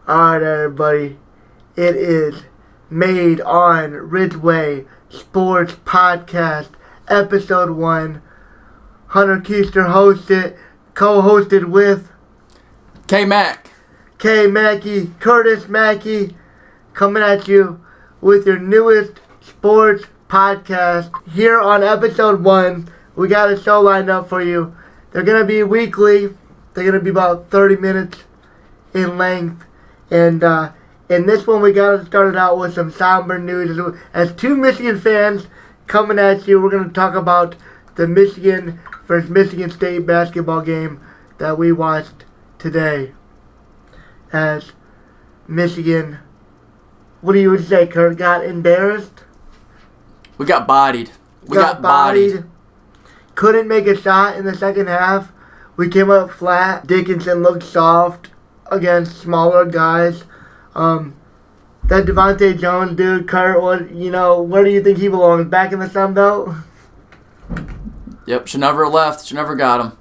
Alright, everybody. It is Made on Ridgeway Sports Podcast, Episode 1. Hunter Keister hosted, co-hosted with K-Mac. K. Mackey, Curtis Mackey, coming at you with your newest sports podcast. Here on Episode 1, we got a show lined up for you. They're going to be weekly. They're going to be about 30 minutes in length. And in this one, we got to start it out with some somber news. As two Michigan fans coming at you, we're going to talk about the Michigan versus Michigan State basketball game that we watched today. As Michigan, what do you say, Kurt, got embarrassed? We got bodied. We got bodied. Couldn't make a shot in the second half. We came up flat. Dickinson looked soft against smaller guys. That Devontae Jones dude, Kurt, where do you think he belongs? Back in the Sun Belt? Yep, should never have left. Should never got him.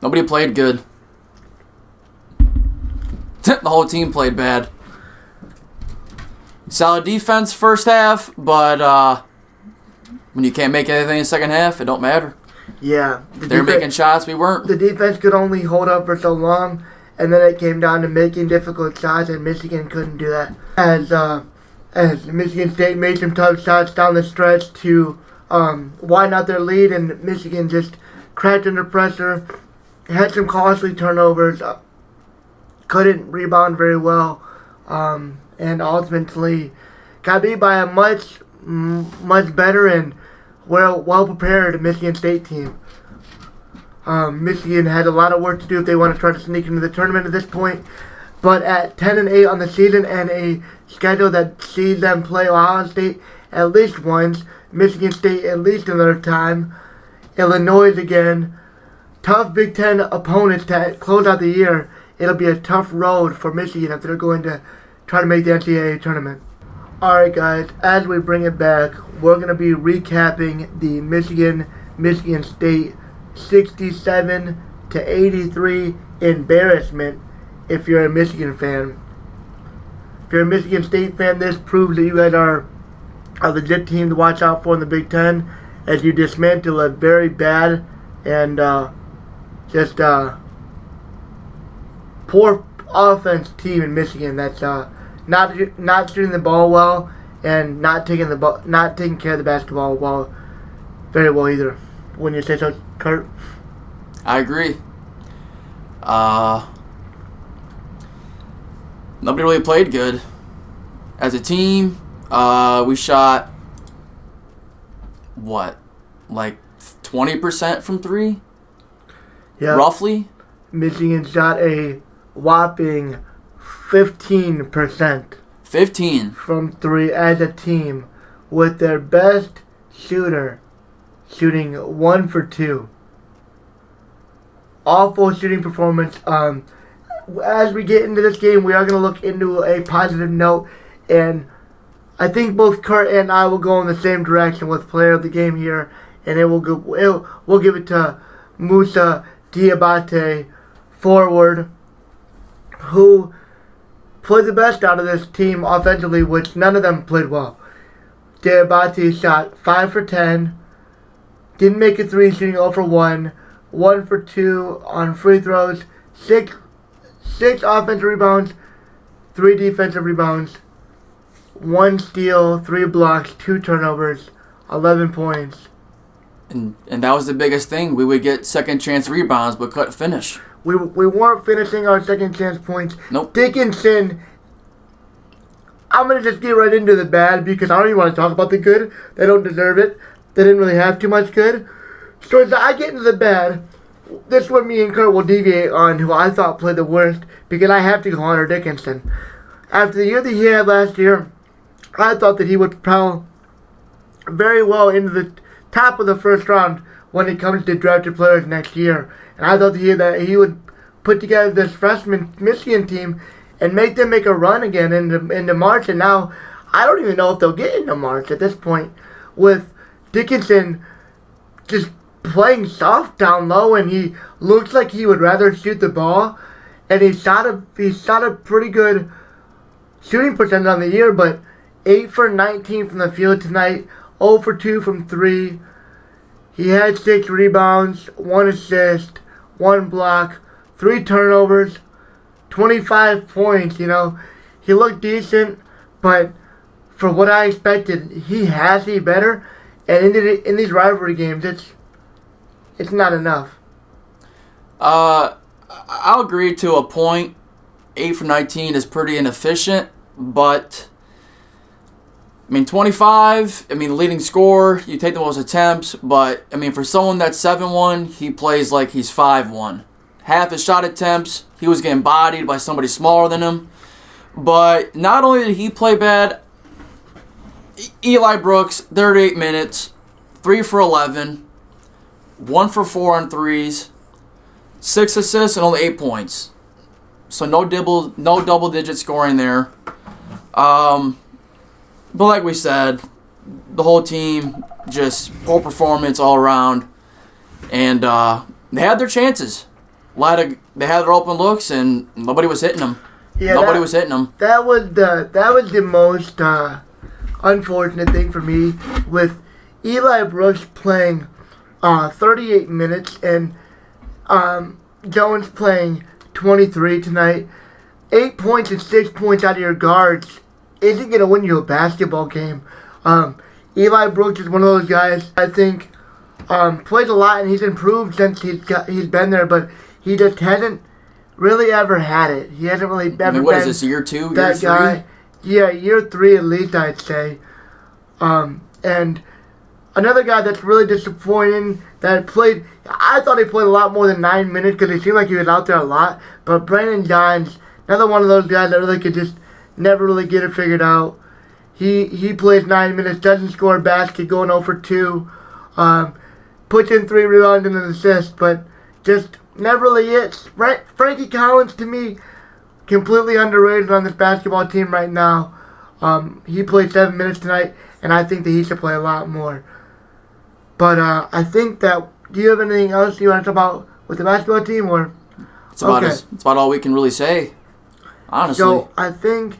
Nobody played good. The whole team played bad. Solid defense first half, but when you can't make anything in the second half, it don't matter. Yeah. They're making shots, we weren't. The defense could only hold up for so long, and then it came down to making difficult shots, and Michigan couldn't do that. As Michigan State made some tough shots down the stretch to widen out their lead, and Michigan just cracked under pressure, had some costly turnovers, couldn't rebound very well, and ultimately got beat by a much better and well-prepared Michigan State team. Michigan had a lot of work to do if they want to try to sneak into the tournament at this point. But at 10-8 on the season and a schedule that sees them play Ohio State at least once, Michigan State at least another time, Illinois again, tough Big Ten opponents to close out the year. It'll be a tough road for Michigan if they're going to try to make the NCAA tournament. Alright guys, as we bring it back, we're going to be recapping the Michigan State 67-83 embarrassment if you're a Michigan fan. If you're a Michigan State fan, this proves that you guys are a legit team to watch out for in the Big Ten as you dismantle a very bad and poor offense team in Michigan that's not shooting the ball well and not taking care of the basketball very well either. Wouldn't you say so, Kurt? I agree. Nobody really played good. As a team, we shot, like 20% from three? Yeah. Roughly? Michigan shot a whopping 15%. 15. From three as a team, with their best shooter shooting 1 for 2. Awful shooting performance. As we get into this game, we are going to look into a positive note, and I think both Kurt and I will go in the same direction with player of the game here, and we'll give it to Moussa Diabate, forward, who played the best out of this team offensively, which none of them played well. Diabate shot 5 for 10, didn't make a 3, shooting 0 for 1, 1 for 2 on free throws, 6 offensive rebounds, 3 defensive rebounds, 1 steal, 3 blocks, 2 turnovers, 11 points. And that was the biggest thing. We would get second chance rebounds but couldn't finish. We weren't finishing our second chance points. Nope. Dickinson, I'm going to just get right into the bad because I don't even want to talk about the good. They don't deserve it. They didn't really have too much good. So as I get into the bad, this is where me and Kurt will deviate on who I thought played the worst because I have to go Hunter Dickinson. After the year that he had last year, I thought that he would propel very well into the top of the first round when it comes to drafted players next year. And I thought that he would put together this freshman Michigan team and make them make a run again into March. And now I don't even know if they'll get into March at this point with Dickinson just playing soft down low, and he looks like he would rather shoot the ball. And he shot a pretty good shooting percentage on the year, but 8 for 19 from the field tonight, 0 for 2 from 3. He had 6 rebounds, 1 assist, 1 block, 3 turnovers, 25 points. He looked decent, but for what I expected, he has to be better. And in these rivalry games, it's not enough. I'll agree to a point. 8 for 19 is pretty inefficient, but 25, leading scorer, you take the most attempts, but for someone that's 7-1, he plays like he's 5-1. Half his shot attempts, he was getting bodied by somebody smaller than him. But not only did he play bad, Eli Brooks, 38 minutes, 3 for 11, 1 for 4 on threes, 6 assists, and only 8 points. So no double-digit scoring there. But like we said, the whole team, just poor performance all around. And they had their chances. They had their open looks, and nobody was hitting them. Yeah, nobody was hitting them. That was the most unfortunate thing for me, with Eli Brooks playing 38 minutes and Jones playing 23 tonight. 8 points and 6 points out of your guards isn't going to win you a basketball game. Eli Brooks is one of those guys I think plays a lot, and he's improved since he's been there, but he just hasn't really ever had it. He hasn't really ever what been is this, year 2, year that 3? guy. Yeah, year 3 at least, I'd say. And another guy that's really disappointing that played, I thought he played a lot more than 9 minutes because it seemed like he was out there a lot. But Brandon Johns, another one of those guys that really could just never really get it figured out. He plays 9 minutes, doesn't score a basket, going 0 for 2. Puts in 3 rebounds and an assist, but just never really hits. Frankie Collins, to me, completely underrated on this basketball team right now. He played 7 minutes tonight, and I think that he should play a lot more. But I think that, do you have anything else you want to talk about with the basketball team? Or it's about all we can really say, honestly. So I think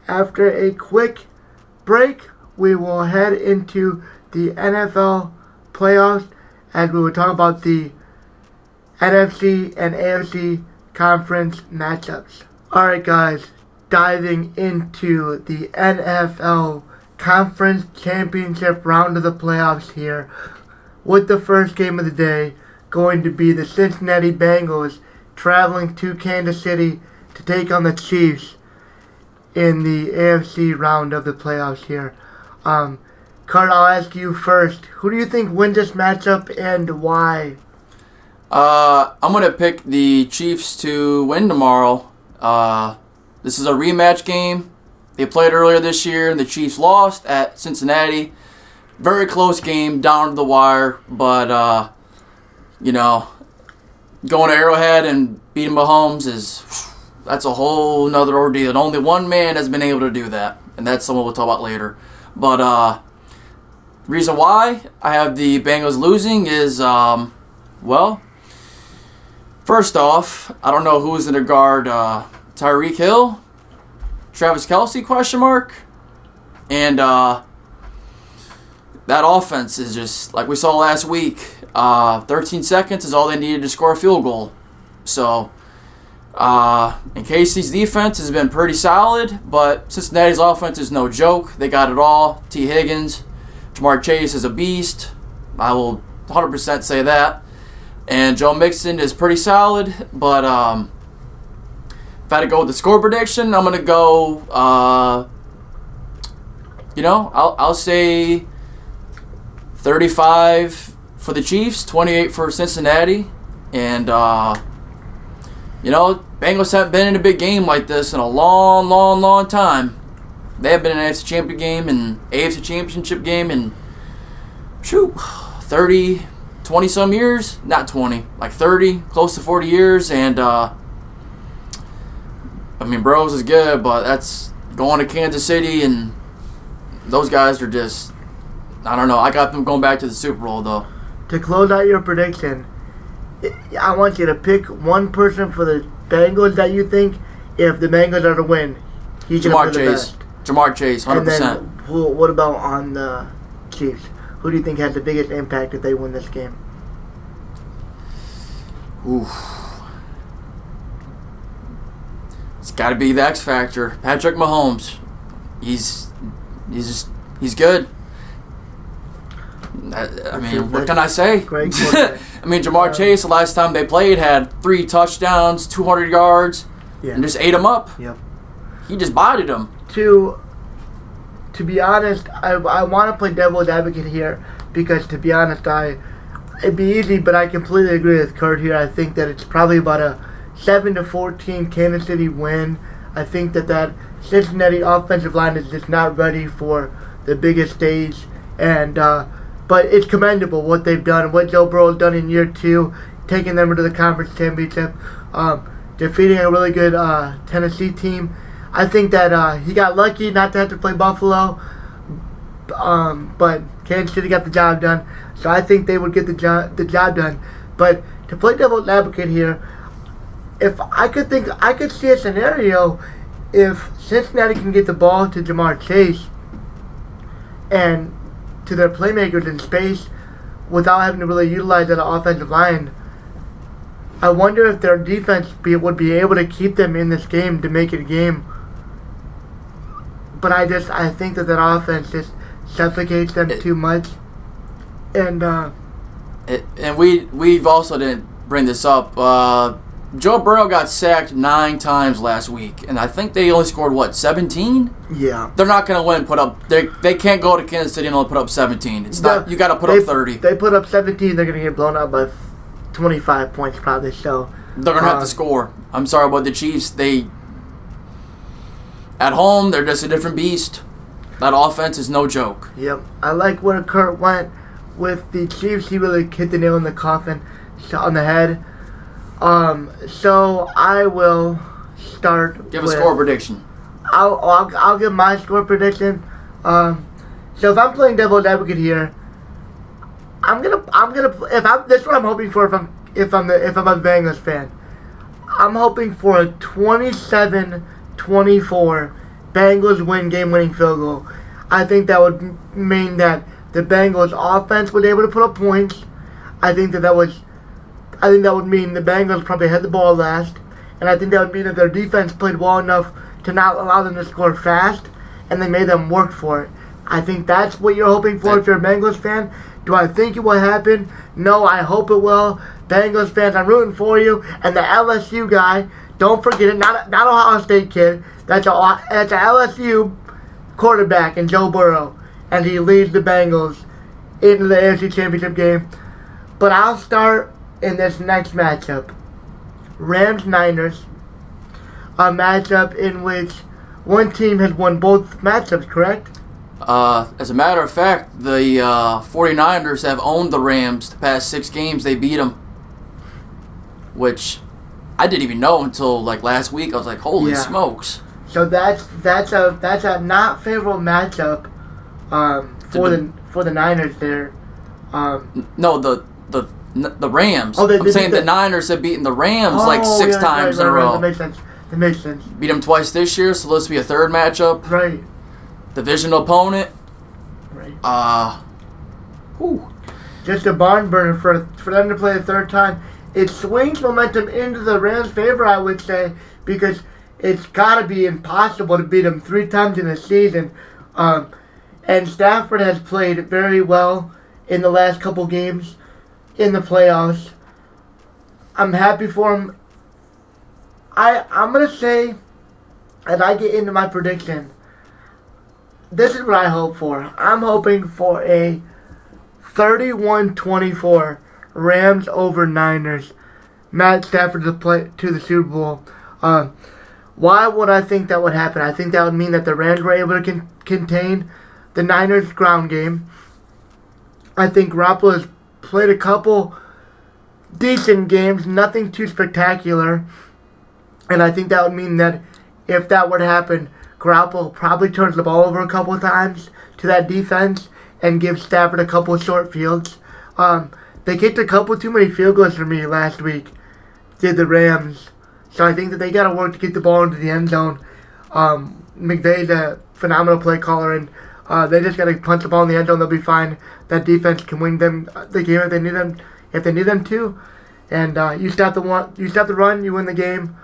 after a quick break, we will head into the NFL playoffs, as we will talk about the NFC and AFC conference matchups. Alright guys, diving into the NFL Conference Championship round of the playoffs here, with the first game of the day going to be the Cincinnati Bengals traveling to Kansas City to take on the Chiefs in the AFC round of the playoffs here. Cart, I'll ask you first. Who do you think wins this matchup and why? I'm going to pick the Chiefs to win tomorrow. This is a rematch game. They played earlier this year, and the Chiefs lost at Cincinnati. Very close game, down to the wire. But, going to Arrowhead and beating Mahomes that's a whole nother ordeal. And only one man has been able to do that, and that's someone we'll talk about later. But reason why I have the Bengals losing is, first off, I don't know who's in the guard. Tyreek Hill, Travis Kelce, question mark. And that offense is just, like we saw last week, 13 seconds is all they needed to score a field goal. So, and KC's defense has been pretty solid, but Cincinnati's offense is no joke. They got it all. T. Higgins, Jamar Chase is a beast. I will 100% say that. And Joe Mixon is pretty solid, but if I had to go with the score prediction, I'm going to go, I'll say 35 for the Chiefs, 28 for Cincinnati. And, Bengals haven't been in a big game like this in a long, long, long time. They have been in an AFC Championship game and AFC Championship game in, 20-some years. Not 20, like 30, close to 40 years. And, Burrows is good, but that's going to Kansas City, and those guys are just, I don't know. I got them going back to the Super Bowl, though. to close out your prediction, I want you to pick one person for the Bengals that you think, if the Bengals are to win, he's going to play the best. Jamar Chase, 100%. And then, what about on the Chiefs? Who do you think has the biggest impact if they win this game? Oof. It's got to be the X factor, Patrick Mahomes. He's good. I mean, what can I say? Great I mean, Jamar Chase, the last time they played, had 3 touchdowns, 200 yards, and just ate him up. Yep. He just bodied him. To be honest, I want to play devil's advocate here because, to be honest, it'd be easy, but I completely agree with Kurt here. I think that it's probably about a 7-14 Kansas City win. I think that Cincinnati offensive line is just not ready for the biggest stage, and but it's commendable what they've done, what Joe Burrow has done in year 2, taking them into the conference championship, defeating a really good Tennessee team. I think that he got lucky not to have to play Buffalo, but Kansas City got the job done. So I think they would get the job done. But to play devil's advocate here, if I could see a scenario if Cincinnati can get the ball to Jamar Chase and to their playmakers in space without having to really utilize that offensive line. I wonder if their defense would be able to keep them in this game to make it a game. But I think that offense just suffocates them too much. And we've also didn't bring this up. Joe Burrow got sacked 9 times last week, and I think they only scored 17? Yeah. They're not going to win. They can't go to Kansas City and only put up 17. It's not. You got to put up 30. They put up 17. They're going to get blown out by 25 points probably. So they're going to have to score. I'm sorry about the Chiefs. At home, they're just a different beast. That offense is no joke. Yep. I like where Kurt went with the Chiefs. He really hit the nail in the coffin, on the head. So I will start. Give a score prediction. I'll give my score prediction. So if I'm playing devil's advocate here, this is what I'm hoping for if I'm a Bengals fan. I'm hoping for a 27-24 Bengals win game-winning field goal. I think that would mean that the Bengals offense was able to put up points. I think that would mean the Bengals probably had the ball last, and I think that would mean that their defense played well enough to not allow them to score fast, and they made them work for it. I think that's what you're hoping for if you're a Bengals fan. Do I think it will happen? No, I hope it will. Bengals fans, I'm rooting for you. And the LSU guy, don't forget it, not Ohio State kid. That's a LSU quarterback in Joe Burrow, and he leads the Bengals into the AFC Championship game. But I'll start in this next matchup. Rams-Niners, a matchup in which one team has won both matchups, correct? As a matter of fact, the 49ers have owned the Rams the past 6 games. They beat them, which I didn't even know until last week. I was like, holy smokes. So that's a not favorable matchup for the Niners there. No, the Rams. I'm saying the Niners have beaten the Rams 6 times in a row. That makes sense. Beat them twice this year, so this will be a third matchup. Right. Divisional opponent. Right. Just a barn burner for them to play a third time. It swings momentum into the Rams' favor, I would say, because it's got to be impossible to beat them 3 times in a season. And Stafford has played very well in the last couple games in the playoffs. I'm happy for him. I'm going to say, as I get into my prediction, this is what I hope for. I'm hoping for a 31-24 Rams over Niners. Matt Stafford to the Super Bowl. Why would I think that would happen? I think that would mean that the Rams were able to contain the Niners' ground game. I think Garoppolo has played a couple decent games, nothing too spectacular. And I think that would mean that if that were to happen, Garoppolo probably turns the ball over a couple of times to that defense and gives Stafford a couple of short fields. They kicked a couple too many field goals for me last week. Did the Rams. So I think that they got to work to get the ball into the end zone. McVay's a phenomenal play caller, and they just got to punch the ball in the end zone. They'll be fine. That defense can win them the game if they need them. If they need them to, and you stop the run, you win the game.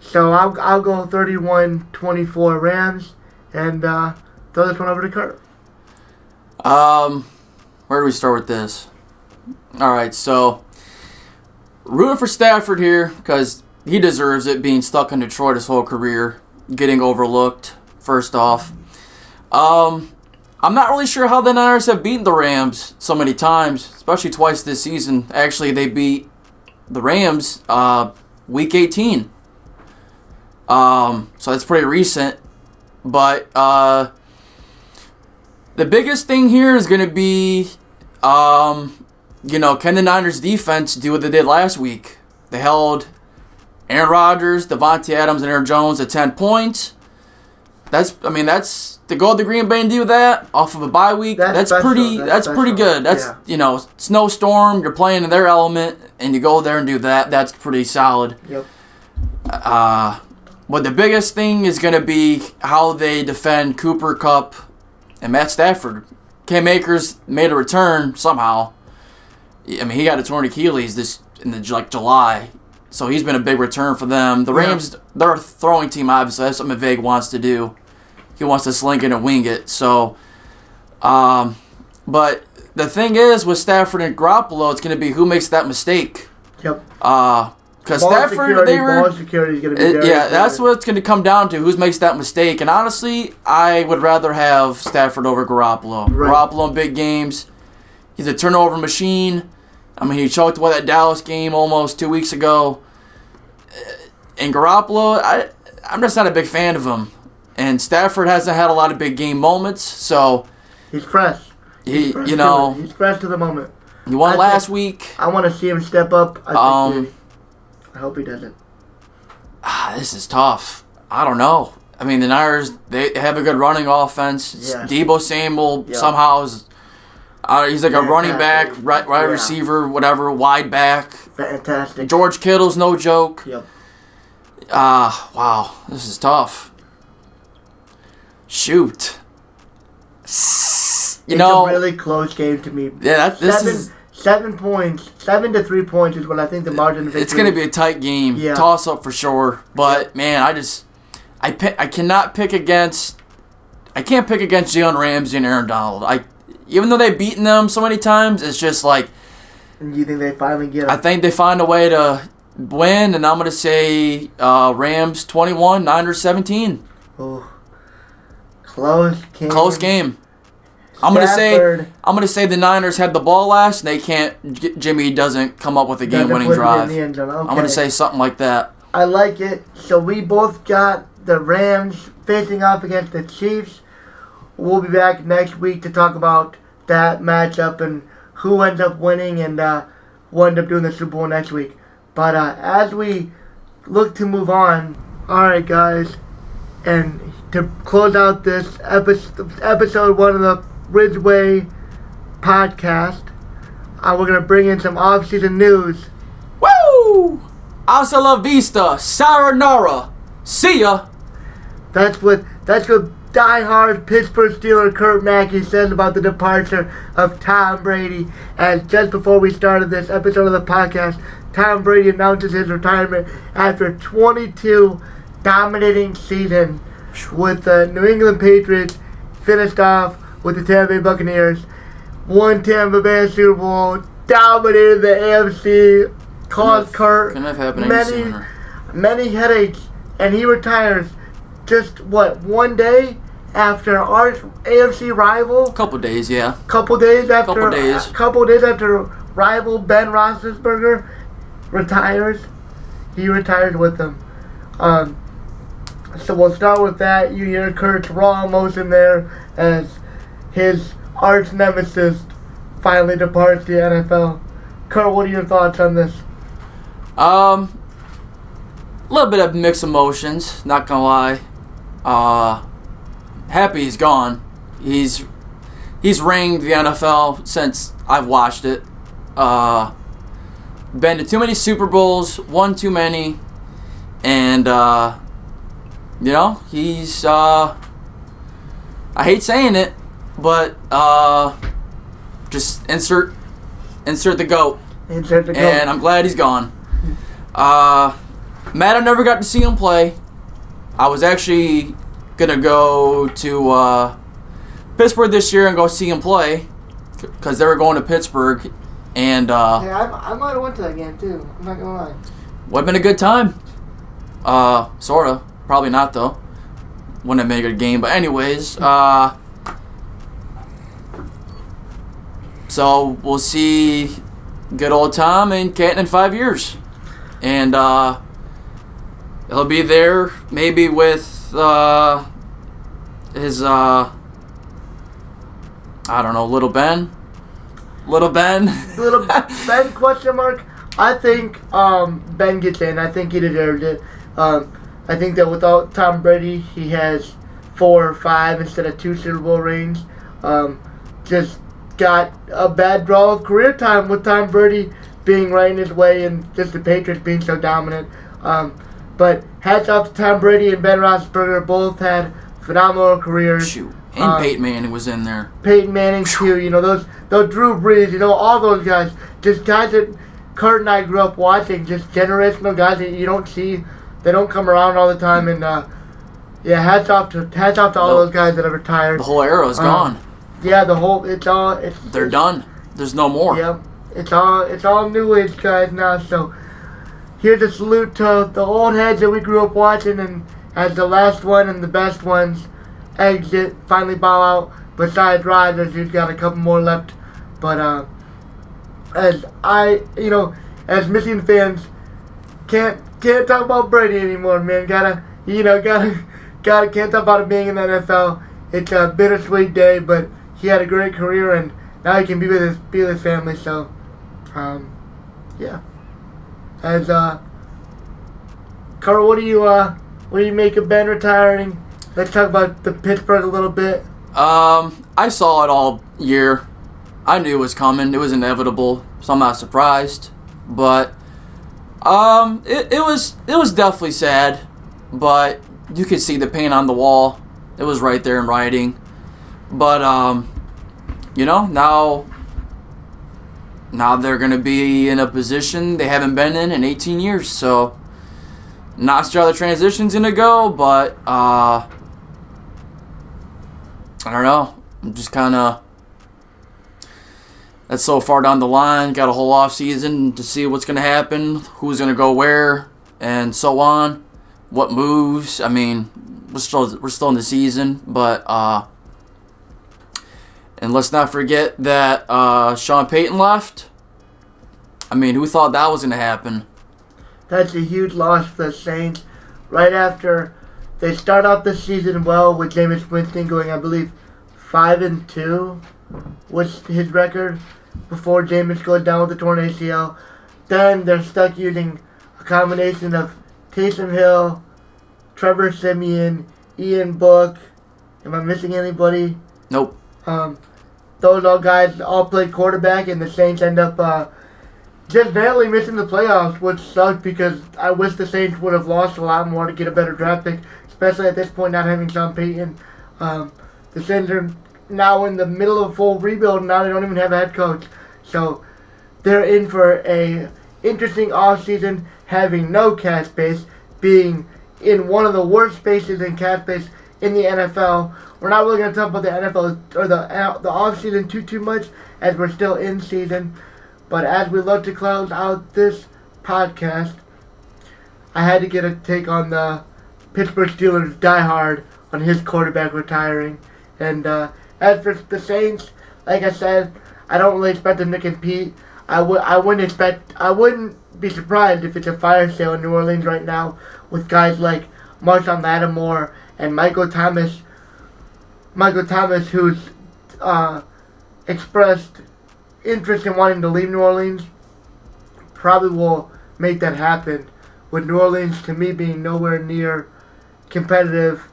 So I'll go 31-24 Rams, and throw this one over to Kurt. Where do we start with this? All right, so rooting for Stafford here because he deserves it, being stuck in Detroit his whole career, getting overlooked, first off. I'm not really sure how the Niners have beaten the Rams so many times, especially twice this season. Actually, they beat the Rams Week 18. So that's pretty recent. But the biggest thing here is going to be, can the Niners defense do what they did last week? They held Aaron Rodgers, Devontae Adams, and Aaron Jones at 10 points. That's to go to Green Bay and do that off of a bye week. That's pretty good. That's snowstorm. You're playing in their element, and you go there and do that. That's pretty solid. Yep. But the biggest thing is going to be how they defend Cooper Kupp and Matt Stafford. Cam Akers made a return somehow. I mean, he got a torn Achilles in July, so he's been a big return for them. The Rams, they're a throwing team, obviously. That's something Vig wants to do. He wants to sling it and wing it. So, but the thing is with Stafford and Garoppolo, it's going to be who makes that mistake. Yep. Because Stafford, ball security is going to be very important. That's what it's going to come down to. Who makes that mistake? And honestly, I would rather have Stafford over Garoppolo. Right. Garoppolo in big games, he's a turnover machine. I mean, he choked away that Dallas game almost 2 weeks ago. And Garoppolo, I'm just not a big fan of him. And Stafford hasn't had a lot of big game moments, so he's fresh. He's fresh to the moment. He won last week. I want to see him step up. I hope he doesn't. This is tough. I don't know. I mean, the Niners, they have a good running offense. Yeah. Debo Samuel somehow is he's like a running back, right receiver, whatever, wide back. Fantastic. George Kittle's no joke. Yep. Wow, this is tough. Shoot. It's a really close game to me. Yeah, this is 7 points. 7 to 3 points is what I think the margin of victory. It's going to be a tight game. Yeah. Toss up for sure. But man, I cannot pick against. I can't pick against Jalen Ramsey and Aaron Donald. Even though they've beaten them so many times, it's just like. And you think they finally get them? I think they find a way to win, and I'm going to say Rams 21, Niners 17. Oh. Close game. I'm gonna say the Niners had the ball last, and they can't. Jimmy doesn't come up with a game-winning drive. Okay. I'm gonna say something like that. I like it. So we both got the Rams facing off against the Chiefs. We'll be back next week to talk about that matchup and who ends up winning and who ends up doing the Super Bowl next week. But as we look to move on, all right, guys, and to close out this episode 1 of the Ridgeway podcast, we're going to bring in some off-season news. Woo! Hasta la vista, sayonara. See ya. That's what diehard Pittsburgh Steeler Kurt Mackey says about the departure of Tom Brady. And just before we started this episode of the podcast, Tom Brady announces his retirement after 22 dominating seasons with the New England Patriots, finished off with the Tampa Bay Buccaneers, won Tampa Bay Super Bowl, dominated the AFC, caused Kurt many headaches, and he retires just, one day after our AFC rival? Couple days, yeah. Couple days after rival Ben Roethlisberger retires. He retires with them. So we'll start with that. You hear Kurt's raw emotion there as his arch nemesis finally departs the NFL. Kurt, what are your thoughts on this? A little bit of mixed emotions, not gonna lie. Happy he's gone. He's reigned the NFL since I've watched it. Been to too many Super Bowls, won too many, and he's I hate saying it, but just insert the GOAT. Insert the GOAT. And I'm glad he's gone. Matt, I never got to see him play. I was actually gonna go to Pittsburgh this year and go see him play because they were going to Pittsburgh, and I might have went to that game too. I'm not gonna lie. Would have been a good time. Sorta. Probably not though. Wouldn't have been a good game. But anyways, so we'll see good old Tom in Canton in 5 years, and he'll be there maybe with his I don't know, little Ben. Little Ben question mark. I think Ben gets in. I think he deserves it. I think that without Tom Brady, he has 4 or 5 instead of 2 Super Bowl rings. Just got a bad draw of career time with Tom Brady being right in his way and just the Patriots being so dominant. But hats off to Tom Brady and Ben Roethlisberger. Both had phenomenal careers. Shoot. And Peyton Manning was in there. Peyton Manning too. You know, those Drew Brees. You know, all those guys. Just guys that Kurt and I grew up watching. Just generational guys that you don't see. They don't come around all the time. And hats off to all those guys that have retired. The whole era is gone. Yeah, they're done. There's no more. Yeah, it's all new age guys now. So here's a salute to the old heads that we grew up watching, and as the last one and the best ones exit, finally bow out. Besides Rodgers, who's got a couple more left. But as Michigan fans, can't talk about Brady anymore, man. Gotta can't talk about it being in the NFL. It's a bittersweet day, but he had a great career, and now he can be with his family. So, yeah. As Carl, what do you make of Ben retiring? Let's talk about the Pittsburgh a little bit. I saw it all year. I knew it was coming. It was inevitable, so I'm not surprised. But it was definitely sad, but you could see the paint on the wall. It was right there in writing. But now they're gonna be in a position they haven't been in 18 years. So not sure how the transition's gonna go, but I don't know. I'm just kind of, that's so far down the line. Got a whole offseason to see what's going to happen, who's going to go where, and so on. What moves. I mean, we're still in the season, but and let's not forget that Sean Payton left. I mean, who thought that was going to happen? That's a huge loss for the Saints. Right after they start off the season well with Jameis Winston going, I believe, 5-2 was his record before Jameis goes down with the torn ACL. Then they're stuck using a combination of Taysom Hill, Trevor Siemian, Ian Book. Am I missing anybody? Nope. Those all guys all played quarterback, and the Saints end up just barely missing the playoffs, which sucked because I wish the Saints would have lost a lot more to get a better draft pick, especially at this point not having Sean Payton. The Saints are now in the middle of a full rebuild, and now they don't even have a head coach. So they're in for a interesting offseason, having no cap space, being in one of the worst spaces in cap space in the NFL. We're not really going to talk about the NFL or the offseason too much, as we're still in season. But as we look to close out this podcast, I had to get a take on the Pittsburgh Steelers diehard on his quarterback retiring. And as for the Saints, like I said, I don't really expect them to compete. I wouldn't be surprised if it's a fire sale in New Orleans right now with guys like Marshawn Lattimore and Michael Thomas, who's expressed interest in wanting to leave New Orleans. Probably will make that happen, with New Orleans, to me, being nowhere near competitive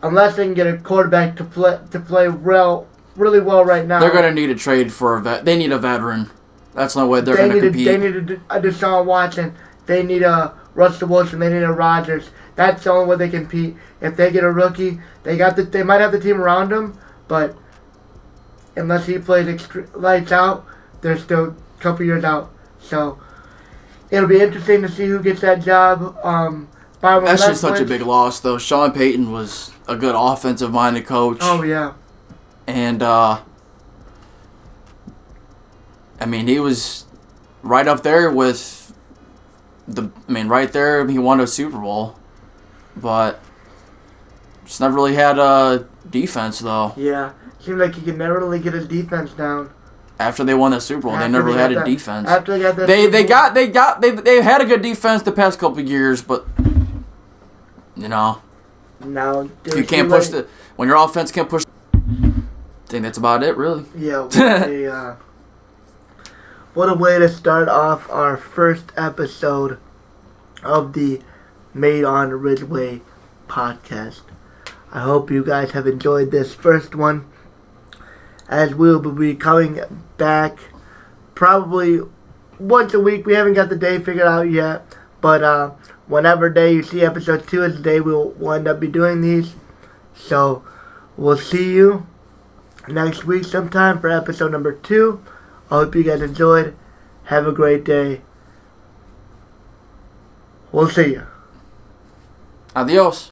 unless they can get a quarterback to play really well right now. They're going to need a trade for a vet. They need a veteran. That's no way they're going to compete. They need a Deshaun Watson. They need a Russell Wilson. They need a Rodgers. That's the only way they compete. If they get a rookie, they might have the team around him, but unless he plays lights out, they're still a couple years out. So it'll be interesting to see who gets that job. That's just such a big loss, though. Sean Payton was a good offensive-minded coach. Oh, yeah. And, he was right up there with right there, he won a Super Bowl. But just never really had a defense, though. Yeah. Seemed like he could never really get his defense down. After they won the Super Bowl, they never really had a defense. After they got that they had a good defense the past couple of years, but now if you can't push when your offense can't push, I think that's about it, really. Yeah. What a way to start off our first episode of the Made on Ridgeway podcast. I hope you guys have enjoyed this first one, as we will be coming back probably once a week. We haven't got the day figured out yet, but whenever day you see episode 2 is the day we'll end up be doing these. So we'll see you next week sometime for episode number 2. I hope you guys enjoyed. Have a great day. We'll see you. Adios.